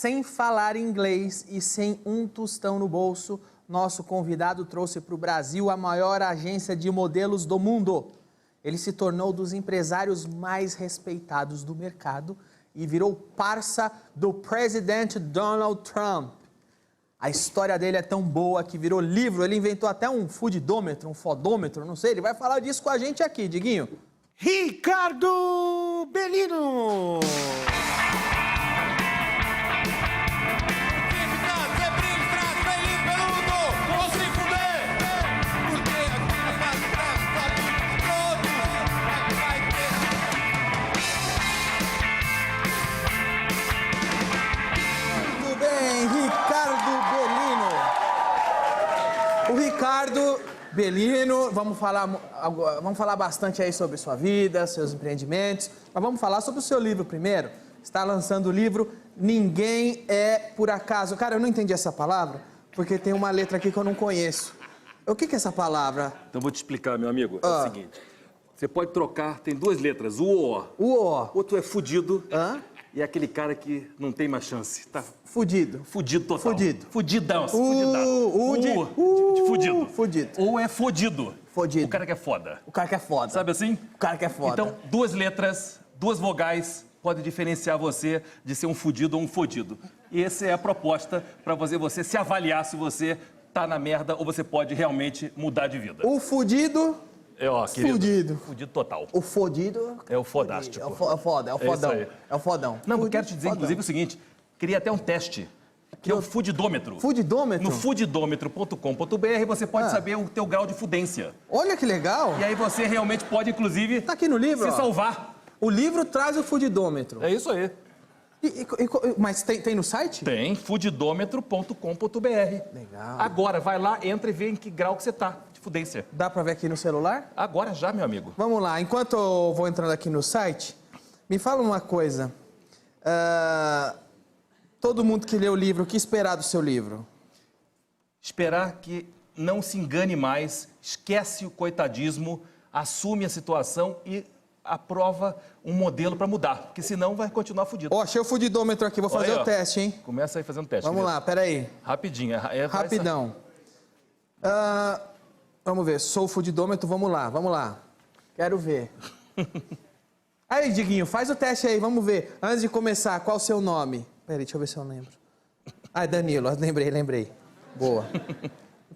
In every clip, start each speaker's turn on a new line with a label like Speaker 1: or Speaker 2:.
Speaker 1: sem falar inglês e sem um tostão no bolso, nosso convidado trouxe para o Brasil a maior agência de modelos do mundo. Ele se tornou um dos empresários mais respeitados do mercado e virou parça do presidente Donald Trump. A história dele é tão boa que virou livro, ele inventou até um foodômetro, um fodômetro, não sei, ele vai falar disso com a gente aqui, Diguinho.
Speaker 2: Ricardo Bellino!
Speaker 1: Ricardo Bellino, vamos falar bastante aí sobre sua vida, seus empreendimentos, mas vamos falar sobre o seu livro primeiro. Está lançando o livro Ninguém é por Acaso. Cara, eu não entendi essa palavra, porque tem uma letra aqui que eu não conheço. O que é essa palavra?
Speaker 3: Então vou te explicar, meu amigo. É o seguinte, você pode trocar, tem duas letras, o O.
Speaker 1: O O.
Speaker 3: Outro é fudido. E é aquele cara que não tem mais chance. Tá
Speaker 1: fudido.
Speaker 3: Fudido total.
Speaker 1: Fudido.
Speaker 3: Fudidão. Fudido.
Speaker 1: Fudido.
Speaker 3: Ou é fodido.
Speaker 1: Fodido.
Speaker 3: O cara que é foda.
Speaker 1: O cara que é foda.
Speaker 3: Sabe assim?
Speaker 1: O cara que é foda.
Speaker 3: Então, duas letras, duas vogais podem diferenciar você de ser um fudido ou um fodido. E essa é a proposta para você se avaliar se você tá na merda ou você pode realmente mudar de vida.
Speaker 1: O fudido...
Speaker 3: Fudido. Fudido total.
Speaker 1: O fodido...
Speaker 3: É o fodástico.
Speaker 1: É o foda, é o fodão. É o fodão.
Speaker 3: Não, eu quero te dizer, inclusive, o seguinte, queria até um teste, que é o fudidômetro.
Speaker 1: Fudidômetro?
Speaker 3: No fudidômetro.com.br você pode saber o teu grau de fudência.
Speaker 1: Olha que legal.
Speaker 3: E aí você realmente pode, inclusive,
Speaker 1: tá aqui no livro,
Speaker 3: se salvar.
Speaker 1: O livro traz o fudidômetro.
Speaker 3: É isso aí.
Speaker 1: Mas tem no site?
Speaker 3: Tem, fudidômetro.com.br.
Speaker 1: Legal.
Speaker 3: Agora, vai lá, entra e vê em que grau que você tá de fudência.
Speaker 1: Dá pra ver aqui no celular?
Speaker 3: Agora já, meu amigo.
Speaker 1: Vamos lá, enquanto eu vou entrando aqui no site, me fala uma coisa. Todo mundo que lê o livro, o que esperar do seu livro?
Speaker 3: Esperar que não se engane mais, esquece o coitadismo, assume a situação e aprova um modelo para mudar, porque senão vai continuar fudido.
Speaker 1: Ó, achei o fudidômetro aqui, vou fazer o teste, hein?
Speaker 3: Começa aí fazendo teste.
Speaker 1: Vamos lá, peraí.
Speaker 3: Rapidinho.
Speaker 1: Rapidão. Vamos ver, sou o fudidômetro, vamos lá. Quero ver. Aí, Diguinho, faz o teste aí, vamos ver. Antes de começar, qual o seu nome? Peraí, deixa eu ver se eu lembro. Ah, é Danilo, lembrei. Boa.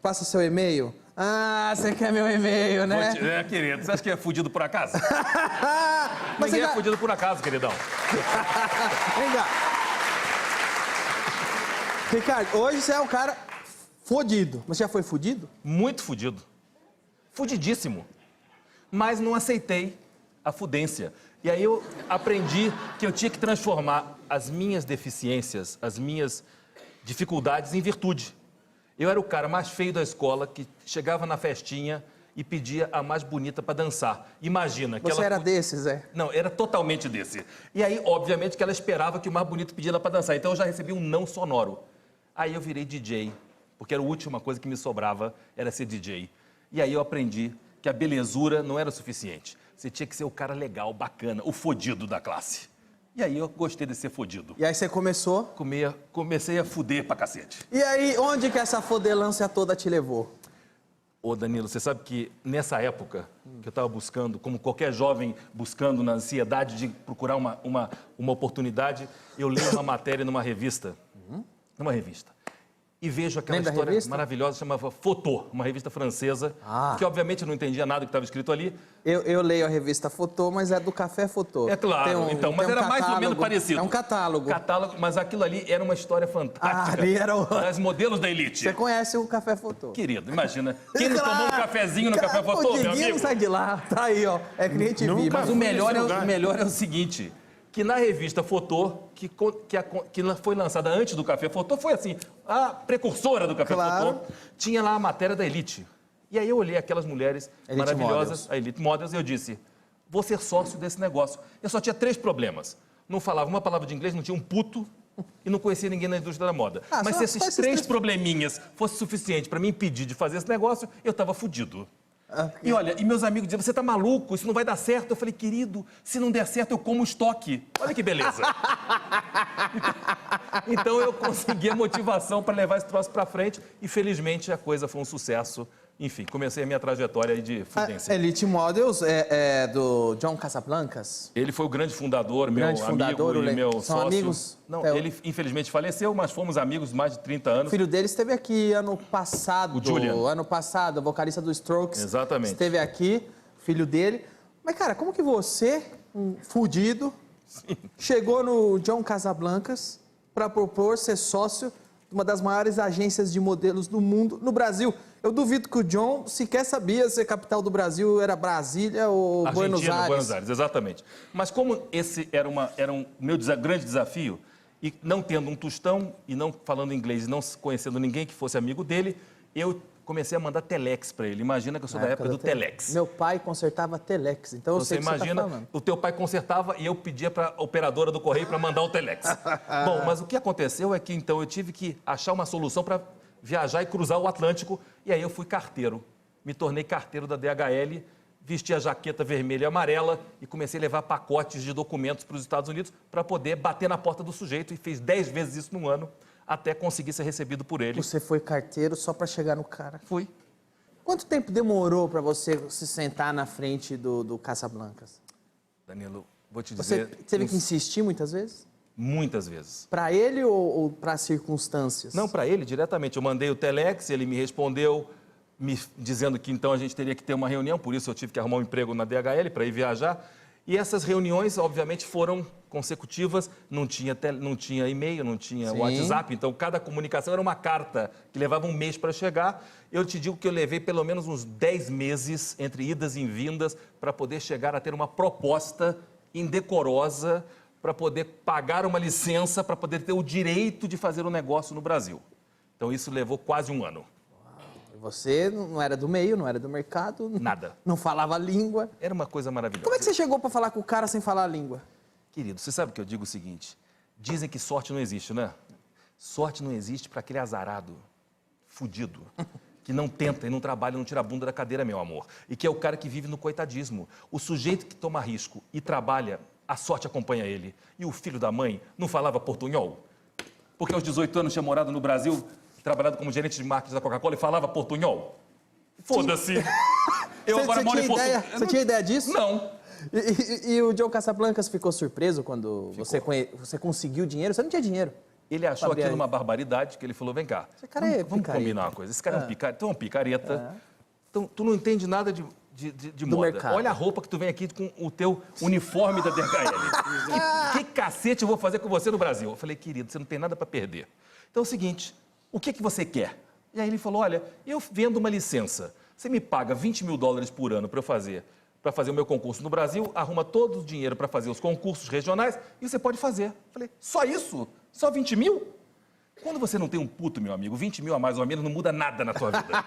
Speaker 1: Passa o seu e-mail. Ah, você quer meu e-mail, né?
Speaker 3: Querido, você acha que é fudido por acaso?
Speaker 1: Mas
Speaker 3: Ninguém é fudido por acaso, queridão.
Speaker 1: Vem cá. Ricardo, hoje você é um cara fodido. Você já foi fudido?
Speaker 3: Muito fudido. Fudidíssimo. Mas não aceitei a fudência. E aí eu aprendi que eu tinha que transformar as minhas deficiências, as minhas dificuldades em virtude. Eu era o cara mais feio da escola que chegava na festinha e pedia a mais bonita para dançar. Imagina.
Speaker 1: Você era desses, é?
Speaker 3: Não, era totalmente desse. E aí, obviamente, que ela esperava que o mais bonito pedia ela para dançar. Então eu já recebi um não sonoro. Aí eu virei DJ, porque era a última coisa que me sobrava, era ser DJ. E aí eu aprendi que a belezura não era o suficiente. Você tinha que ser o cara legal, bacana, o fodido da classe. E aí eu gostei de ser fodido.
Speaker 1: E aí você começou?
Speaker 3: Comecei a fuder pra cacete.
Speaker 1: E aí, onde que essa fodelância toda te levou?
Speaker 3: Ô, Danilo, você sabe que nessa época que eu estava buscando, como qualquer jovem buscando na ansiedade de procurar uma oportunidade, eu leio uma matéria numa revista. E vejo aquela história maravilhosa, chamava Photo, uma revista francesa, que obviamente eu não entendia nada do que estava escrito ali.
Speaker 1: Eu leio a revista Photo, mas é do Café Photo.
Speaker 3: É claro, mas era mais ou menos parecido.
Speaker 1: É um catálogo.
Speaker 3: Mas aquilo ali era uma história fantástica.
Speaker 1: Ali era
Speaker 3: das modelos da elite.
Speaker 1: Você conhece o Café Photo?
Speaker 3: Querido, imagina. Quem não tomou um cafezinho no Café Photo, meu amigo?
Speaker 1: Não sai de lá, tá aí, ó. É cliente VIP.
Speaker 3: Mas o melhor é o seguinte, que na revista Photo, que foi lançada antes do Café Photo, foi assim, a precursora do Café Photo, tinha lá a matéria da Elite. E aí eu olhei aquelas mulheres maravilhosas, a Elite Models, e eu disse, vou ser sócio desse negócio. Eu só tinha 3 problemas. Não falava uma palavra de inglês, não tinha um puto e não conhecia ninguém na indústria da moda. Mas se esses 3 probleminhas fossem suficientes para me impedir de fazer esse negócio, eu estava fudido. E olha, e meus amigos diziam, você tá maluco, isso não vai dar certo. Eu falei, querido, se não der certo, eu como estoque. Olha que beleza. Então eu consegui a motivação para levar esse troço para frente e felizmente a coisa foi um sucesso. Enfim, comecei a minha trajetória aí de Fluminense.
Speaker 1: A Elite Models é do John Casablancas?
Speaker 3: Ele foi o grande fundador, meu amigo e meu
Speaker 1: São
Speaker 3: sócio.
Speaker 1: amigos?
Speaker 3: Não, ele infelizmente faleceu, mas fomos amigos mais de 30 anos.
Speaker 1: O filho dele esteve aqui ano passado.
Speaker 3: O Julian.
Speaker 1: Ano passado, vocalista do Strokes.
Speaker 3: Exatamente.
Speaker 1: Esteve aqui, filho dele. Mas, cara, como que você, um fudido, chegou no John Casablancas para propor ser sócio de uma das maiores agências de modelos do mundo no Brasil? Eu duvido que o John sequer sabia se a capital do Brasil era Brasília ou Buenos Aires.
Speaker 3: Buenos Aires, exatamente. Mas como esse era um meu grande desafio, e não tendo um tostão, e não falando inglês, e não conhecendo ninguém que fosse amigo dele, eu comecei a mandar telex para ele. Imagina que eu sou da época do telex.
Speaker 1: Meu pai consertava telex, então eu sei o que você tá falando.
Speaker 3: O teu pai consertava e eu pedia para a operadora do correio para mandar o telex. Bom, mas o que aconteceu é que então eu tive que achar uma solução para viajar e cruzar o Atlântico, e aí eu fui carteiro. Me tornei carteiro da DHL, vesti a jaqueta vermelha e amarela e comecei a levar pacotes de documentos para os Estados Unidos para poder bater na porta do sujeito, e fiz 10 vezes isso num ano, até conseguir ser recebido por ele.
Speaker 1: Você foi carteiro só para chegar no cara?
Speaker 3: Fui.
Speaker 1: Quanto tempo demorou para você se sentar na frente do Casablancas?
Speaker 3: Danilo, vou te
Speaker 1: Você
Speaker 3: dizer...
Speaker 1: teve que insistir muitas vezes?
Speaker 3: Muitas vezes.
Speaker 1: Para ele ou para circunstâncias?
Speaker 3: Não, para ele diretamente. Eu mandei o telex, ele me respondeu me dizendo que então a gente teria que ter uma reunião, por isso eu tive que arrumar um emprego na DHL para ir viajar. E essas reuniões, obviamente, foram consecutivas, não tinha e-mail, não tinha WhatsApp, então cada comunicação era uma carta que levava um mês para chegar. Eu te digo que eu levei pelo menos uns 10 meses, entre idas e vindas, para poder chegar a ter uma proposta indecorosa, para poder pagar uma licença, para poder ter o direito de fazer um negócio no Brasil. Então isso levou quase um ano.
Speaker 1: Você não era do meio, não era do mercado?
Speaker 3: Nada.
Speaker 1: Não falava a língua?
Speaker 3: Era uma coisa maravilhosa.
Speaker 1: Como é que você chegou para falar com o cara sem falar a língua?
Speaker 3: Querido, você sabe que eu digo o seguinte, dizem que sorte não existe, né? Sorte não existe para aquele azarado, fudido, que não tenta e não trabalha, não tira a bunda da cadeira, meu amor. E que é o cara que vive no coitadismo. O sujeito que toma risco e trabalha, a sorte acompanha ele. E o filho da mãe não falava portunhol? Porque aos 18 anos tinha morado no Brasil, trabalhado como gerente de marketing da Coca-Cola e falava portunhol? Foda-se. Eu agora moro em Portugal.
Speaker 1: Você tinha ideia disso?
Speaker 3: Não.
Speaker 1: E o John Casablancas ficou surpreso quando você conseguiu dinheiro? Você não tinha dinheiro.
Speaker 3: Ele achou aquilo uma barbaridade, que ele falou, vem cá, vamos combinar uma coisa. Esse cara é um picareta. Então, tu não entende nada de moda.
Speaker 1: Mercado.
Speaker 3: Olha a roupa que tu vem aqui com o teu uniforme da DHL. que cacete eu vou fazer com você no Brasil? Eu falei, querido, você não tem nada para perder. Então é o seguinte, o que você quer? E aí ele falou, olha, eu vendo uma licença. Você me paga $20 mil por ano para fazer o meu concurso no Brasil, arruma todo o dinheiro para fazer os concursos regionais e você pode fazer. Eu falei, só isso? Só 20 mil? Quando você não tem um puto, meu amigo, 20 mil a mais ou a menos não muda nada na tua vida.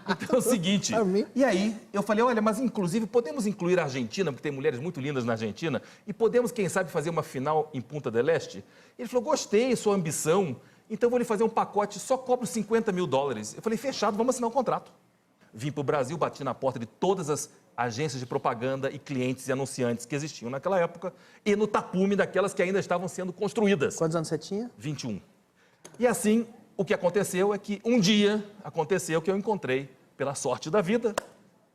Speaker 3: Então é o seguinte, e aí eu falei, olha, mas inclusive podemos incluir a Argentina, porque tem mulheres muito lindas na Argentina, e podemos, quem sabe, fazer uma final em Punta del Este? Ele falou, gostei, sua ambição, então eu vou lhe fazer um pacote, só cobro $50 mil. Eu falei, fechado, vamos assinar um contrato. Vim para o Brasil, bati na porta de todas as agências de propaganda e clientes e anunciantes que existiam naquela época e no tapume daquelas que ainda estavam sendo construídas.
Speaker 1: Quantos anos você tinha?
Speaker 3: 21. E assim, o que aconteceu é que um dia aconteceu que eu encontrei, pela sorte da vida,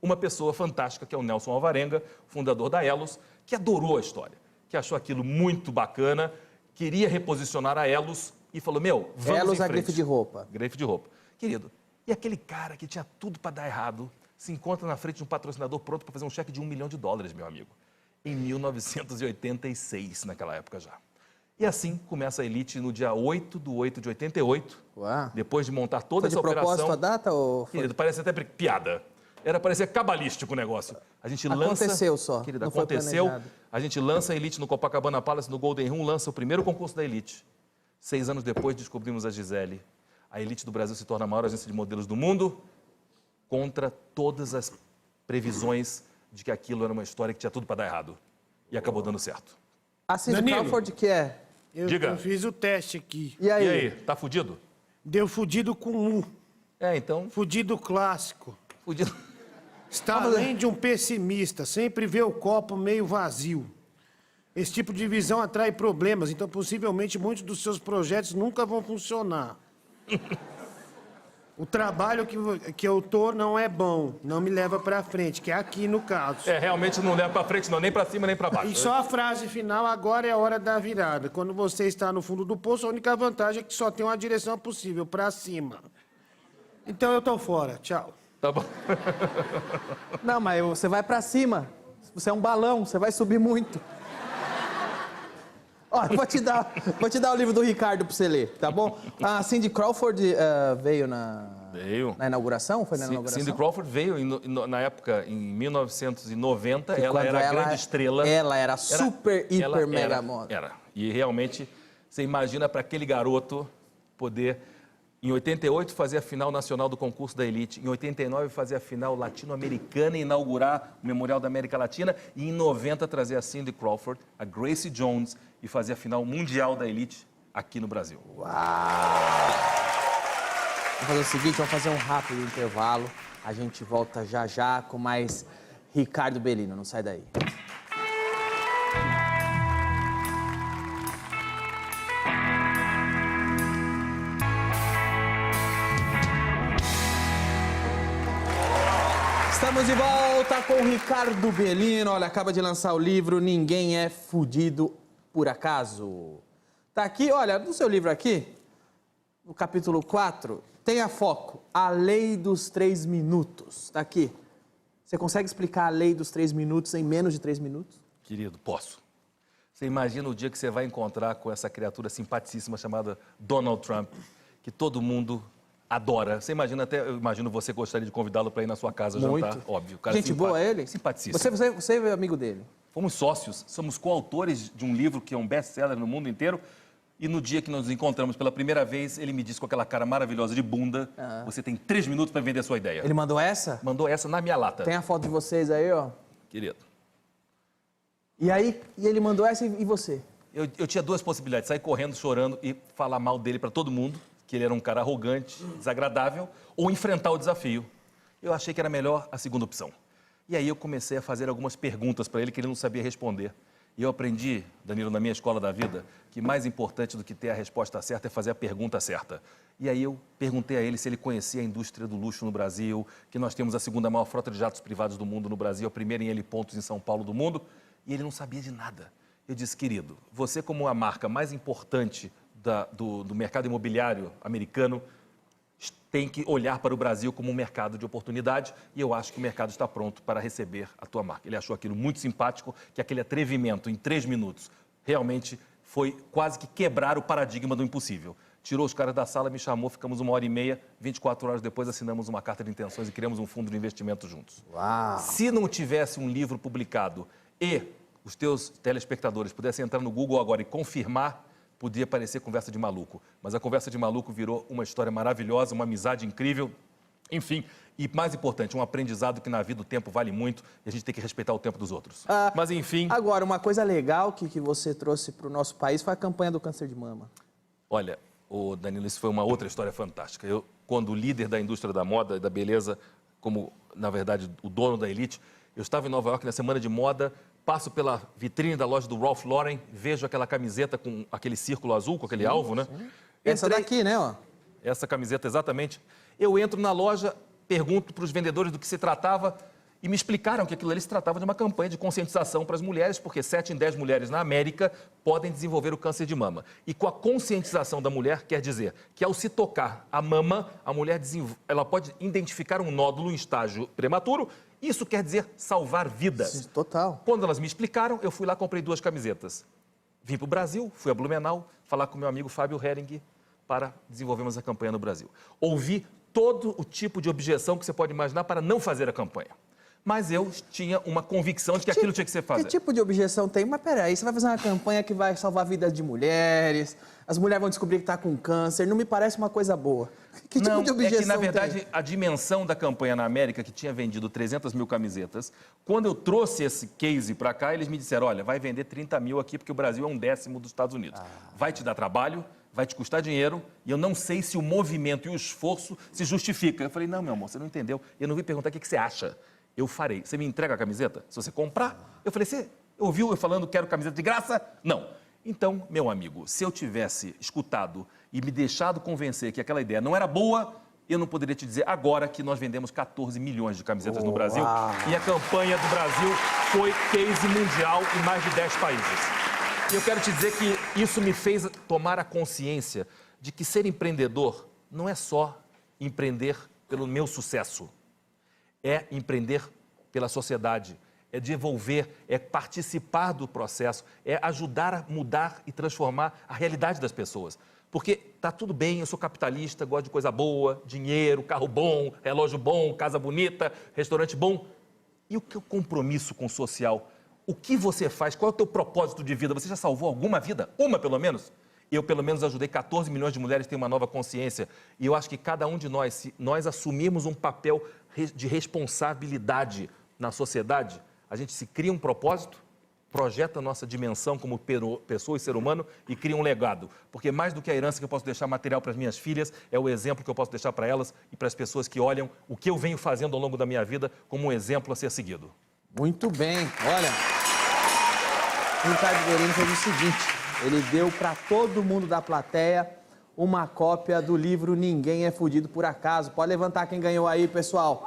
Speaker 3: uma pessoa fantástica, que é o Nelson Alvarenga, fundador da Elos, que adorou a história, que achou aquilo muito bacana, queria reposicionar a Elos e falou, meu, vamos
Speaker 1: Elos
Speaker 3: em frente.
Speaker 1: a grife de roupa.
Speaker 3: Grife de roupa. Querido, e aquele cara que tinha tudo para dar errado, se encontra na frente de um patrocinador pronto para fazer um cheque de $1 milhão, meu amigo. Em 1986, naquela época já. E assim começa a Elite no dia 8/8 de 88.
Speaker 1: Uau.
Speaker 3: Depois de montar toda essa
Speaker 1: Foi de propósito
Speaker 3: operação.
Speaker 1: a data ou foi...
Speaker 3: Querido, parece até piada. Era parecer cabalístico o negócio. A gente lança...
Speaker 1: Aconteceu só.
Speaker 3: Querida,
Speaker 1: não foi
Speaker 3: aconteceu.
Speaker 1: planejado.
Speaker 3: A gente lança a Elite no Copacabana Palace, no Golden Room, lança o primeiro concurso da Elite. 6 anos depois descobrimos a Gisele. A Elite do Brasil se torna a maior agência de modelos do mundo, contra todas as previsões de que aquilo era uma história que tinha tudo para dar errado. E acabou dando certo.
Speaker 1: A Cindy
Speaker 2: Danilo.
Speaker 1: Crawford que é?
Speaker 3: Diga.
Speaker 2: Eu fiz o teste aqui.
Speaker 1: E aí?
Speaker 3: E aí, tá fudido?
Speaker 2: Deu fudido com um.
Speaker 3: Então,
Speaker 2: Fudido clássico.
Speaker 3: fudido.
Speaker 2: Está além de um pessimista, sempre vê o copo meio vazio. Esse tipo de visão atrai problemas, então possivelmente muitos dos seus projetos nunca vão funcionar. O trabalho que eu tô não é bom, não me leva pra frente, que é aqui no caso.
Speaker 3: Realmente não leva pra frente, não, nem pra cima, nem pra baixo.
Speaker 2: E só a frase final, agora é a hora da virada. Quando você está no fundo do poço, a única vantagem é que só tem uma direção possível, pra cima. Então eu tô fora, tchau.
Speaker 3: Tá bom.
Speaker 1: Não, mas você vai pra cima. Você é um balão, você vai subir muito. Ó, eu vou te dar o livro do Ricardo pra você ler, tá bom? A Cindy Crawford veio na inauguração? Foi na inauguração?
Speaker 3: Cindy Crawford veio na época, em 1990,
Speaker 1: Que
Speaker 3: ela
Speaker 1: quando
Speaker 3: era a grande estrela.
Speaker 1: Ela era super, hiper, mega moda.
Speaker 3: Era. E realmente, você imagina para aquele garoto poder, em 88, fazer a final nacional do concurso da Elite, em 89, fazer a final latino-americana e inaugurar o Memorial da América Latina, e em 90, trazer a Cindy Crawford, a Gracie Jones, e fazer a final mundial da Elite aqui no Brasil.
Speaker 1: Uau! Vamos fazer o seguinte, vamos fazer um rápido intervalo. A gente volta já já com mais Ricardo Bellino. Não sai daí. Estamos de volta com o Ricardo Bellino. Olha, acaba de lançar o livro Ninguém é Fudido por Acaso. Tá aqui, olha, no seu livro aqui, no capítulo 4, tem a foco, a lei dos 3 minutos. Tá aqui. Você consegue explicar a lei dos 3 minutos em menos de 3 minutos?
Speaker 3: Querido, posso. Você imagina o dia que você vai encontrar com essa criatura simpaticíssima chamada Donald Trump, que todo mundo adora. Você imagina até, eu imagino você gostaria de convidá-lo para ir na sua casa jantar, óbvio. Cara
Speaker 1: Gente boa ele?
Speaker 3: Simpaticíssimo.
Speaker 1: Você é amigo dele?
Speaker 3: Fomos sócios, somos coautores de um livro que é um best-seller no mundo inteiro. E no dia que nos encontramos pela primeira vez, ele me disse com aquela cara maravilhosa de bunda, você tem 3 minutos para vender a sua ideia.
Speaker 1: Ele mandou essa?
Speaker 3: Mandou essa na minha lata.
Speaker 1: Tem a foto de vocês aí, ó.
Speaker 3: Querido.
Speaker 1: E aí, ele mandou essa e você?
Speaker 3: Eu tinha 2 possibilidades, sair correndo, chorando e falar mal dele para todo mundo, que ele era um cara arrogante, desagradável, ou enfrentar o desafio. Eu achei que era melhor a segunda opção. E aí eu comecei a fazer algumas perguntas para ele que ele não sabia responder. E eu aprendi, Danilo, na minha escola da vida, que mais importante do que ter a resposta certa é fazer a pergunta certa. E aí eu perguntei a ele se ele conhecia a indústria do luxo no Brasil, que nós temos a 2ª maior frota de jatos privados do mundo no Brasil, a primeira em helipontos em São Paulo do mundo, e ele não sabia de nada. Eu disse, querido, você como a marca mais importante do mercado imobiliário americano, tem que olhar para o Brasil como um mercado de oportunidade e eu acho que o mercado está pronto para receber a tua marca. Ele achou aquilo muito simpático, que aquele atrevimento em 3 minutos realmente foi quase que quebrar o paradigma do impossível. Tirou os caras da sala, me chamou, ficamos 1h30, 24 horas depois assinamos uma carta de intenções e criamos um fundo de investimento juntos.
Speaker 1: Uau!
Speaker 3: Se não tivesse um livro publicado e os teus telespectadores pudessem entrar no Google agora e confirmar, podia parecer conversa de maluco, mas a conversa de maluco virou uma história maravilhosa, uma amizade incrível, enfim, e mais importante, um aprendizado que na vida o tempo vale muito e a gente tem que respeitar o tempo dos outros. Mas enfim...
Speaker 1: Agora, uma coisa legal que você trouxe para o nosso país foi a campanha do câncer de mama.
Speaker 3: Olha, Danilo, isso foi uma outra história fantástica. Eu, quando o líder da indústria da moda e da beleza, como, na verdade, o dono da Elite, eu estava em Nova York na semana de moda, passo pela vitrine da loja do Ralph Lauren, vejo aquela camiseta com aquele círculo azul, com aquele alvo, né?
Speaker 1: Essa daqui, né, ó?
Speaker 3: Essa camiseta, exatamente. Eu entro na loja, pergunto para os vendedores do que se tratava e me explicaram que aquilo ali se tratava de uma campanha de conscientização para as mulheres, porque 7 em 10 mulheres na América podem desenvolver o câncer de mama. E com a conscientização da mulher, quer dizer que ao se tocar a mama, a mulher ela pode identificar um nódulo em estágio prematuro. Isso quer dizer salvar vidas.
Speaker 1: Total.
Speaker 3: Quando elas me explicaram, eu fui lá e comprei 2 camisetas. Vim para o Brasil, fui a Blumenau, falar com meu amigo Fábio Hering para desenvolvermos a campanha no Brasil. Ouvi todo o tipo de objeção que você pode imaginar para não fazer a campanha. Mas eu tinha uma convicção de que aquilo tinha que ser feito.
Speaker 1: Que tipo de objeção tem? Mas peraí, você vai fazer uma campanha que vai salvar vidas de mulheres, as mulheres vão descobrir que está com câncer, não me parece uma coisa boa. Que tipo de objeção tem?
Speaker 3: Na verdade, a dimensão da campanha na América, que tinha vendido 300 mil camisetas, quando eu trouxe esse case para cá, eles me disseram, olha, vai vender 30 mil aqui, porque o Brasil é 1/10 dos Estados Unidos. Vai te dar trabalho, vai te custar dinheiro, e eu não sei se o movimento e o esforço se justifica. Eu falei, não, meu amor, você não entendeu. Eu não vim perguntar o que você acha. Eu farei. Você me entrega a camiseta? Se você comprar? Eu falei, você Ouviu eu falando quero camiseta de graça? Não. Então, meu amigo, se eu tivesse escutado e me deixado convencer que aquela ideia não era boa, eu não poderia te dizer agora que nós vendemos 14 milhões de camisetas no Brasil e a campanha do Brasil foi case mundial em mais de 10 países. E eu quero te dizer que isso me fez tomar a consciência de que ser empreendedor não é só empreender pelo meu sucesso, é empreender pela sociedade, é desenvolver, é participar do processo, é ajudar a mudar e transformar a realidade das pessoas. Porque tá tudo bem, eu sou capitalista, gosto de coisa boa, dinheiro, carro bom, relógio bom, casa bonita, restaurante bom. E o que é o compromisso com o social? O que você faz? Qual é o teu propósito de vida? Você já salvou alguma vida? Uma, pelo menos? Eu, pelo menos, ajudei 14 milhões de mulheres a ter uma nova consciência. E eu acho que cada um de nós, se nós assumirmos um papel de responsabilidade na sociedade, a gente se cria um propósito, projeta a nossa dimensão como pessoa e ser humano e cria um legado. Porque mais do que a herança que eu posso deixar material para as minhas filhas, é o exemplo que eu posso deixar para elas e para as pessoas que olham o que eu venho fazendo ao longo da minha vida como um exemplo a ser seguido.
Speaker 1: Muito bem. Olha, o Ricardo Guerini fez o seguinte, ele deu para todo mundo da plateia uma cópia do livro Ninguém é Fudido por Acaso. Pode levantar quem ganhou aí, pessoal.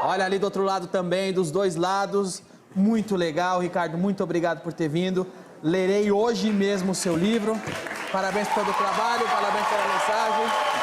Speaker 1: Olha ali do outro lado também, dos dois lados. Muito legal, Ricardo, muito obrigado por ter vindo. Lerei hoje mesmo o seu livro. Parabéns pelo trabalho, parabéns pela mensagem.